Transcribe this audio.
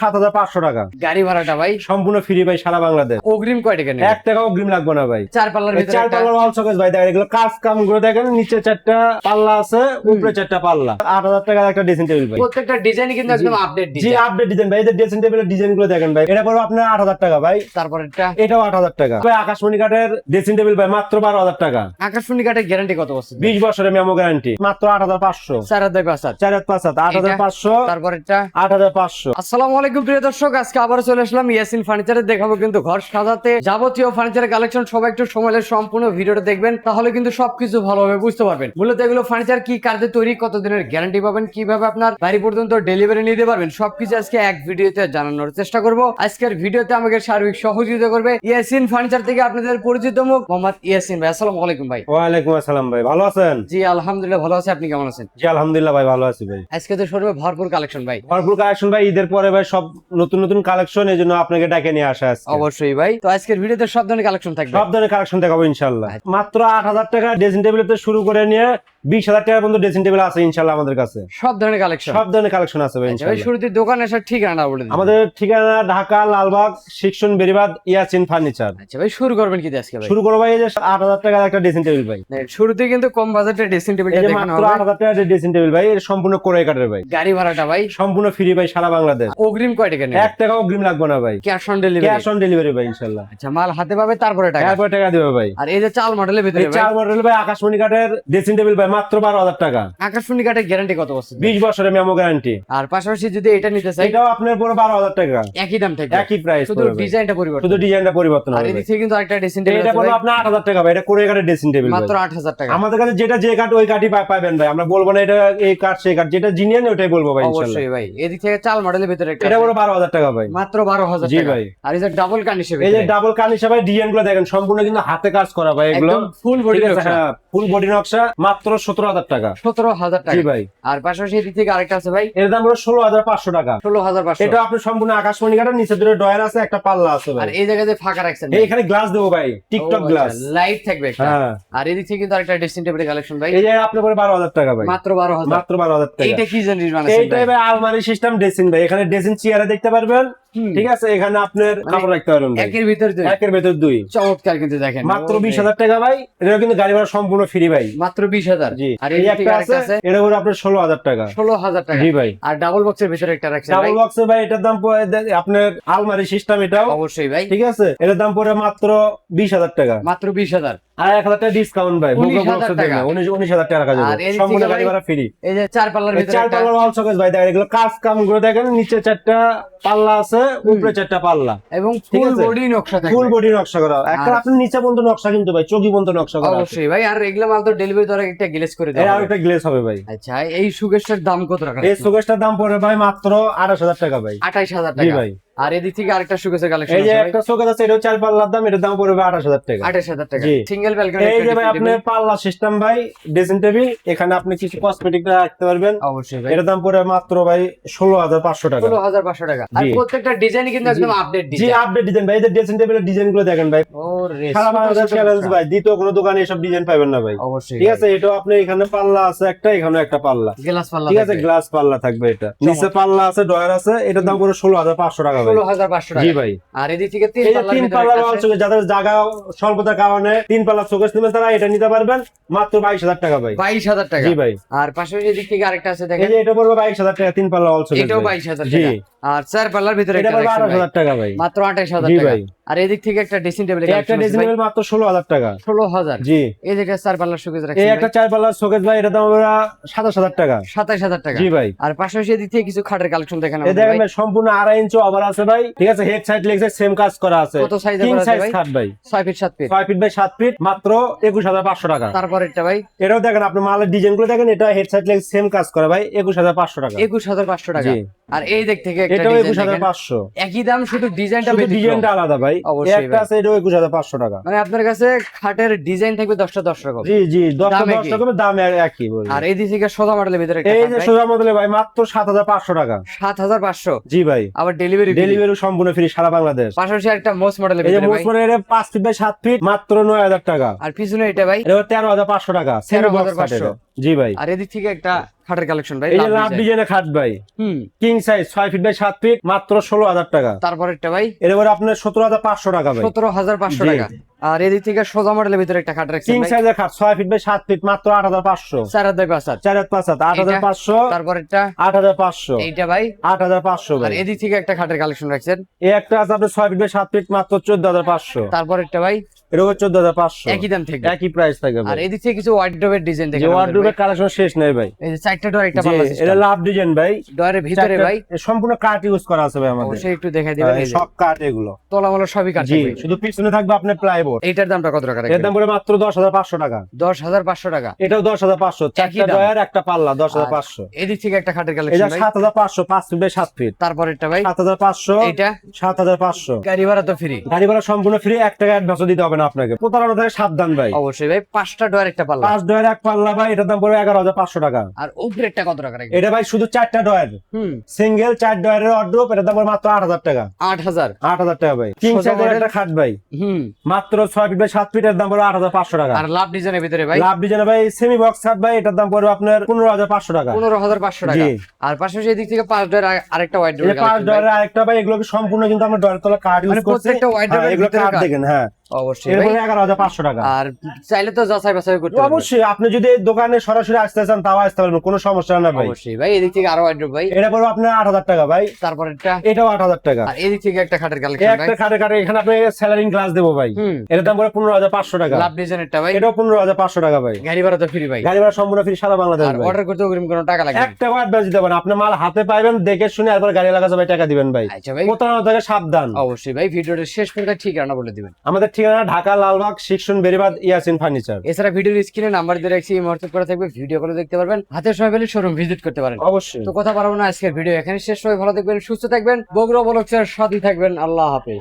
7,500 টাকা। গাড়ি ভাড়াটা ভাই সম্পূর্ণ ফ্রি ভাই, সারা বাংলাদেশ। অগ্রিম কয় টাকা নেবেন? 1 টাকা অগ্রিম লাগবে না ভাই। চার পাল্লার ভিতরে চার পাল্লার ওয়াল শোকেস ভাই, দেখেন এগুলো কাজ কাম করে দেখেন, নিচে 4টা পাল্লা আছে, উপরে 4টা পাল্লা। 8,000 টাকার একটা ড্রেসিং টেবিল ভাই। প্রত্যেকটা ডিজাইনই কিন্তু একদম আপডেট জি ডিজাইন। আপডেট ডিজাইন ভাই। এই যে ড্রেসিং টেবিলের ডিজাইন গুলো দেখেন ভাই, এটা পড়বে আপনার 8,000 টাকা ভাই। তারপরেরটা এটাও 8,000 টাকা ভাই। আকাশমণি কাঠের ড্রেসিং টেবিল ভাই মাত্র 12,000 টাকা। আকাশমণি কাঠের গ্যারান্টি কত বছর? 20 বছরের মেমো গ্যারান্টি, মাত্র 8,500। 4,500। 4,500 8,500। তারপরেরটা 8,500। আসসালামু আলাইকুম প্রিয় দর্শক, আজকে আবার চলে আসলাম ইয়াসিন ফার্নিচারে। দেখাবো কিন্তু ঘর সাজাতে যাবতীয় ফার্নিচারের কালেকশন। সবাই একটু সময় নিয়ে সম্পূর্ণ ভিডিওটা দেখবেন, তাহলে কিন্তু সবকিছু ভালোভাবে বুঝতে পারবেন। মূলত এগুলো ফার্নিচার কি কাজে তৈরি, কতদিনের গ্যারান্টি পাবেন, কিভাবে আপনার বাড়ি পর্যন্ত ডেলিভারি নিতে পারবেন, সবকিছু আজকে এক ভিডিওতে জানানোর চেষ্টা করব। আজকের ভিডিওতে আমাকে সার্বিক সহযোগিতা করবে ইয়াসিন ফার্নিচার থেকে আপনাদের পরিচিত মুখ মোহাম্মদ ইয়াসিন ভাই। আসসালামু আলাইকুম ভাই। ওয়ালাইকুম আসসালাম ভাই, ভালো আছেন? জি আলহামদুলিল্লাহ ভালো আছি, আপনি কেমন আছেন? জি আলহামদুলিল্লাহ ভাই, ভালো আছি ভাই। আজকে তো শোরুমে ভরপুর কালেকশন ভাই। ভরপুর কালেকশন ভাই, ঈদের পরে ভাই সব নতুন নতুন কালেকশন, এই জন্য আপনাকে ডাকে নিয়ে আসা আজকে। অবশ্যই ভাই, তো আজকের ভিডিওতে সব ধরনের কালেকশন থাকবে। সব ধরনের কালেকশন দেখাবো ইনশাল্লাহ। মাত্র 8,000 টাকা ড্রেসিং টেবিল থেকে শুরু করে নিয়ে 20,000 টাকা পর্যন্ত ড্রেসিং টেবিল আছে ইনশাল্লাহ আমাদের কাছে। সব ধরনের কালেকশন, সব ধরনের কালেকশন আছে ভাই ভাই ইনশাল্লাহ। শুরুতে দোকান আসার ঠিকানা বলে দিন। আমাদের ঠিকানা ঢাকা লালবাগ সেকশন বেরিবাদ ইয়াসিন ফার্নিচার। আচ্ছা ভাই, শুরু করবেন কি দিয়ে আজকে ভাই? শুরু করবো ভাই, এই যে 8,000 টাকার একটা ড্রেসিং টেবিল ভাই। শুরুতে কিন্তু কম বাজেটের ড্রেসিং টেবিলটা এই যে দেখানো মাত্র হবে। 8,000 টাকার ড্রেসিং টেবিল ভাই, এর সম্পূর্ণ কোরাই কাঠের ভাই। গাড়ি ভাড়াটা ভাই সম্পূর্ণ ফ্রি ভাই, সারা বাংলাদেশ। অগ্রিম কয় টাকা নেবেন? 1 টাকা অগ্রিম লাগবে না ভাই। Cash on delivery. Cash on delivery ভাই ইনশাল্লাহ। আচ্ছা, মাল হাতে পাবে তারপরে টাকা। তারপর টাকা দিবে ভাই। আর এই যে চাল মডেলের ভিতরে এই ভাই, 4 মডেল ভাই আকাশমণি কাঠের ড্রেসিং টেবিল ভাই, মাত্র 12,000 টাকা। আকাশমণি কাঠের গ্যারান্টি কত বছর? 20 বছরের মেমো গ্যারান্টি। আর পাশাপাশি যদি এটা নিতে চাই, এটাও আপনার পুরো 12,000 টাকা। একই দাম থাকবে, একই প্রাইস, শুধু ডিজাইনটা পরিবর্তন। শুধু ডিজাইনটা পরিবর্তন আর হবে এদিক ভাই। থেকে কিন্তু আরেকটা ড্রেসিং টেবিল এটা আছে পড়বে ভাই, আপনার 8,000 টাকা ভাই। এটা কোরাই কাঠের ড্রেসিং টেবিল মাত্র ভাই। 8,000 টাকা। আমাদের কাছে যেটা যে কাঠ ওই কাঠই পাবেন ভাই, আমরা বলবো না এটা এই কাঠ সেই কাঠ, যেটা জিনিয়ান ওটাই বলবো ভাই ইনশাআল্লাহ। অবশ্যই ভাই, এদিক থেকে চাল মডেলের ভিতরে একটা এটা আছে, পুরো 12,000 টাকা ভাই। মাত্র 12,000 জি টাকা ভাই। আর এই যে ডাবল কানিশে এই যে ডাবল কানিশা ভাই, ডিজাইন গুলো দেখেন সম্পূর্ণ কিন্তু হাতে কাজ করা ভাই এগুলো। একদম ফুল বডি নকশা। ফুল বডি নকশা, মাত্র 17,000 টাকা। 17,000 টাকা। জি ভাই। আর পাশাপাশি এদিক থেকে আরেকটা আছে ভাই, এর দাম হলো 16,500 টাকা। 16,500। এটা আপনি সম্পূর্ণ আকাশমণি কাঠের, নিচে দুটো ডয়ার আছে, একটা পাল্লা আছে আর ভাই। এই জায়গায় যে ফাঁকা রাখছেন এইখানে গ্লাস দেবো ভাই, টিকটক গ্লাস। লাইট থাকবে একটা। হ্যাঁ। আর এদিক থেকে কিন্তু আরেকটা ড্রেসিং টেবিলের কালেকশন ভাই, এই যে আপনি করে 12,000 টাকা ভাই। মাত্র 12,000। মাত্র 12,000 টাকা। এইটা কি জিনিস বানাচ্ছেন এইটা ভাই? ভাই আলমারি সিস্টেম ড্রেসিং ভাই। এখানে ড্রেসিং চেয়ারে দেখতে পারবেন, ঠিক আছে। এখানে আপনার কাপড় রাখতে পারবেন ভাই। একের ভিতর দুই। একের ভেতর দুই। চমৎকার কিন্তু দেখেন, মাত্র 20,000 টাকা ভাই। এটা কিন্তু গাড়ি ভাড়া সম্পূর্ণ ফ্রি ভাই। মাত্র 20,000। জি। আর এই এই একটা আছে, এটা হলো আপনার 16,000 টাকা। 16,000 টাকা। জি ভাই। আর ডাবল বক্সের ভিতরে একটা রাখছেন ভাই, ডাবল বক্সে ভাই এটার দাম পড়ে আপনার আলমারি সিস্টেম এটাও, অবশ্যই ভাই, ঠিক আছে। এটার দাম পড়ে মাত্র 20,000 টাকা। মাত্র 20,000। আর 1,000 টাকা ডিসকাউন্ট ভাই। 19,000 টাকা। 19,000 টাকা রাখা আর যাবে, এর সম্পূর্ণ থেকে গাড়ি ভাই ভাড়া ফ্রি। এই যে চার পাল্লার ভিতরে চার একটা পাল্লার ওয়াল শোকেস ভাই, দেখেন এগুলো কাজ কাম করে দেখেন, নিচে 4টা পাল্লা আছে, উপরে 4টা পাল্লা, এবং ঠিক ফুল আছে? বডি নকশা থাকবে। ফুল বডি নকশা করা। একটা আপনি নিচে পর্যন্ত নকশা কিন্তু ভাই, চৌকি পর্যন্ত নকশা করা আছে। অবশ্যই ভাই। আর এগুলা মাল তো ডেলিভারি দ্বারা একটা গ্লেজ করে এর দেওয়া আর হবে। একটা গ্লেজ হবে ভাই। আচ্ছা, এই সুগেস্টের দাম কত টাকা? এই শোকেসটার দাম পড়ে ভাই মাত্র 28,000 টাকা ভাই। 28,000 জি টাকা। ভাই। আর এদিক থেকে আরেকটা সুগেসের কালেকশন এই যে আছে ভাই, একটা শোকেস আছে, এটাও 4 পাল্লার দাম, এটার দাম পড়বে 28,000 টাকা। 28,000 টাকা। জি। সিঙ্গেল ব্যালকনি এই যে ভাই আপনার পাল্লা সিস্টেম ভাই, ড্রেসিং টেবিল, এখানে আপনি কিছু কসমেটিক রাখতে পারবেন। অবশ্যই ভাই, এটার দাম পড়ে মাত্র ভাই 16,500 টাকা। 16,500 টাকা। আর জি। প্রত্যেকটা ডিজাইনই কিন্তু একদম আপডেট জি ডিজাইন। আপডেট ডিজাইন ভাই। এই যে ড্রেসিং টেবিলের ডিজাইন গুলো দেখেন ভাই, ওরে সারা বাংলাদেশ চ্যালেঞ্জ ভাই। দ্বিতীয় কোনো দোকানে এসব ডিজাইন পাবেন না ভাই। অবশ্যই ঠিক আছে। এটাও আপনি এখানে পাল্লা আছে একটা, এখানে একটা পাল্লা, গ্লাস পাল্লা ঠিক আছে। থাকবে। গ্লাস পাল্লা থাকবে, এটা নিচে পাল্লা আছে, ডয়ার আছে। এটার দাম পুরো 16,500 টাকা ভাই। 16,500 টাকা। জি ভাই। আর এদিক থেকে তিন এই যে পাল্লার 3 ভিতরে পাল্লার একটা ওয়াল আছে। শোকেস, যাদের জায়গা স্বল্পতার কারণে 3 পাল্লার শোকেস নেবেন, তারা এটা নিতে পারবেন মাত্র 22,000 টাকা ভাই। 22,000 টাকা। জি ভাই। আর পাশাপাশি এদিক থেকে আরেকটা আছে এই দেখেন, যে এটা পড়বে 22,000 টাকা, 3 পাল্লার ওয়াল শোকেস। এটাও 22,000 জি। টাকা। আর চার পাল্লার ভিতরে এটা একটা পড়বে রাখছেন ভাই, 28,000 টাকা ভাই। মাত্র 28,000 জি টাকা। ভাই। আর এদিক থেকে একটা ড্রেসিং টেবিল এই একটা ড্রেসিং টেবিল মাত্র 16,000 টাকা। 16,000। জি। এই যে চার পাল্লার শোকেস এই রাখছেন একটা ভাই, 4 পাল্লার শোকেস ভাই, এটার দাম হবে 27,000 টাকা। 27,000 টাকা। জি ভাই। আর পাশাপাশি এদিক থেকে কিছু খাটের কালেকশন দেখেন এই আমাদের দেখেন ভাই। ভাই, সম্পূর্ণ 2.5 ইঞ্চি ওভার আছে ভাই, ঠিক আছে। Head side leg side same কাজ করা আছে। কত সাইজে কিং করা আছে সাইজ ভাই? খাট ভাই, 6 feet 7 feet. 6 feet by 7 feet, মাত্র 21,500 টাকা। তারপর এটা ভাই এটাও দেখেন, আপনি মালের ডিজাইন গুলো দেখেন, এটা হেড সাইড লেগ সেম কাজ করা ভাই, 21,500 টাকা। 21,500 টাকা। জি। আর এই দিক থেকে একটা এটাও ডিজাইন দেখেন, 21,500। একই দাম, শুধু ডিজাইনটা শুধু ব্যতিক্রম। ডিজাইনটা আলাদা ভাই। অবশ্যই একটা ভাই। আছে, এটাও 21,500 টাকা। মানে আপনার কাছে খাটের ডিজাইন থাকবে 10টা 10 রকম। জি জি, 10 দাম 10 একই। টাকা দাম একই বলি। আর এই দিক থেকে সোজা মডেলের ভিতরে একটা এই খাট যে ভাই, সোজা মডেলে ভাই মাত্র 7,500 টাকা। 7,500। জি ভাই। আবার ডেলিভারি ডেলিভারি সম্পূর্ণ ফ্রি, সারা বাংলাদেশ। পাশাপাশি একটা মোস মডেলের এই যে ভিতরে ভাই। মোসমানের 5 ফিট বাই 7 ফিট, মাত্র 9,000 টাকা। আর পিছনে এটা ভাই এটা 13,500 টাকা। সেমি বক্স 13,500 খাট এটা। জি ভাই। আর এদিক থেকে একটা খাটের কালেকশন ভাই, এই যে লাভ লাভ ডিজাইন। ডিজাইনের খাট ভাই, হুম, king size 6 feet by 7 feet, মাত্র 16,000 টাকা। তারপরেরটা ভাই এর উপরে আপনার 17,500 টাকা ভাই। 17,500 জি। টাকা। আর এদিক থেকে সোজা মডেলের ভিতরে একটা খাট রাখছেন কিং ভাই, সাইজের খাট 6 ফিট বাই 7 ফিট, মাত্র 8,500। 4,500। 4,500 8,500। তারপরেরটা 8,500 এইটা ভাই। 8,500 আর ভাই। এদিক থেকে একটা খাটের কালেকশন রাখছেন, এই একটা আছে আপনার 6 ফিট বাই 7 ফিট, মাত্র 14,500। তারপরেরটা ভাই এর উপরে 14,500। একই দাম থেকে। একই প্রাইস থাকে আর ভাই। এদিক থেকে কিছু ওয়ার্ডরোবের ডিজাইন যে দেখেন আমাদের ওয়ার্ডরোবের ভাই। কালেকশন শেষ নেই ভাই। এই যে চারটা ডোর একটা জি, পাল্লা এটা সিস্টেম, লাভ ডিজাইন ভাই। ডোরের ভিতরে ভাই সম্পূর্ণ কাঠ ইউজ করা আছে ভাই আমাদের। অবশ্যই একটু দেখাই দিবেন। এই যে সব কাঠ এগুলো। তলামালা সবই কাট জি, থাকবে। শুধু পিছনে থাকবে আপনার প্লাইবোর্ড। এইটার দামটা কত টাকা এর রাখবেন? দাম পড়ে মাত্র 10,500 টাকা। 10,500 টাকা। এটাও 10,500। একই চারটা দাম। ডয়ার একটা পাল্লা 10,500। এদিক থেকে একটা খাটের এটা কালেকশন ভাই, 7,500 5 ফিট বাই 7 ফিট। তারপরেরটা ভাই 7,500। এইটা 7,500। গাড়ি ভাড়া তো ফ্রি। গাড়ি ভাড়া সম্পূর্ণ ফ্রি, 1 টাকা অ্যাডভান্স দিতে হবে না আপনাকে। প্রতারণা থেকে সাবধান ভাই। অবশ্যই ভাই, পাঁচটা ডোর একটা পাল্লা। 5 ডয়ার এক পাল্লা ভাই, এটার দাম পড়বে 11,500 টাকা। আর উপরেরটা কত টাকা রাখবেন? এটা ভাই শুধু 4টা ডয়ার, হুম, সিঙ্গেল 4 ডয়ারের অর্ডার, এটার দাম পড়বে মাত্র 8,000 টাকা। 8,000। 8,000 টাকা ভাই। কিং সোজা সাইজের model। একটা খাট ভাই, হুম, মাত্র 6 ফিট বাই 7 ফিট, এর দাম পড়বে 8,500 টাকা। আর লাভ ডিজাইনের ভিতরে ভাই লাভ ডিজাইন ভাই সেমি বক্স খাট ভাই, এটার দাম পড়বে আপনার 15,500 টাকা। 15,500 টাকা। জি। আর পাশাপাশি এদিক থেকে 5 ডোর আরেকটা ওয়াইড ডোর এই 5 ডয়ারের আরেকটা ভাই, এগুলো কি সম্পূর্ণ কিন্তু আমরা ডয়ার তলা কার্ড ইউজ মানে করছি। প্রত্যেকটা white হ্যাঁ, ডয়ারের এগুলো ভিতরে কার্ড card। দেখেন। হ্যাঁ, অবশ্যই এর ভাই। উপরে 11,500 টাকা। আর চাইলে তো যাচাই বাছাই করতে পারবেন। অবশ্যই আপনি যদি দোকানে সরাসরি আসতে চান তাও আসতে পারবেন, কোনো সমস্যা না ভাই। অবশ্যই ভাই, এদিক থেকে আরো ওয়াইড ডোর ভাই, এটা পড়বে আপনার 8,000 টাকা ভাই। তারপরেরটা। এটাও 8,000 টাকা। আর এদিক থেকে একটা খাটের এই কালেকশন ভাই, একটা খাটে খাটে এখানে আপনি স্যালারিং গ্লাস দেবো ভাই। হুম, এটার দাম পড়বে 15,500 টাকা। লাভ ডিজাইনেরটা ভাই, এটাও 15,500 টাকা ভাই। গাড়ি ভাড়া তো ফ্রি ভাই। গাড়ি ভাড়া সম্পূর্ণ ফ্রি সারা বাংলাদেশ আর ভাই। অর্ডার করতে অগ্রিম কোনো টাকা লাগবে না। একটা অ্যাডভান্স দিতে পারেন, আপনি মাল হাতে পাইবেন, দেখে শুনে এরপর গাড়ি লাগাতে ভাই টাকা দিবেন ভাই। আচ্ছা ভাই, প্রতারণা থেকে সাবধান। অবশ্যই ভাই, ভিডিওটা শেষ পর্যন্ত ঠিকানা বলে দিবেন। আমাদের ঠিকানা ঢাকা লালবাগ শিক্ষণ বেরিবাদ ইয়াসিন ফার্নিচার। এছাড়া ভিডিওর স্ক্রিনে নাম্বার দিয়ে রাখছি, এই মুহূর্তে করা থাকবে, ভিডিও করে দেখতে পারবেন, হাতে সময় পেলে শোরুম ভিজিট করতে পারেন। অবশ্যই। তো কথা পারবো না, আজকের ভিডিও এখানে শেষ। সবাই ভালো থাকবেন, সুস্থ থাকবেন, বগুড়া ব্লগসের সাথে থাকবেন। আল্লাহ হাফেজ।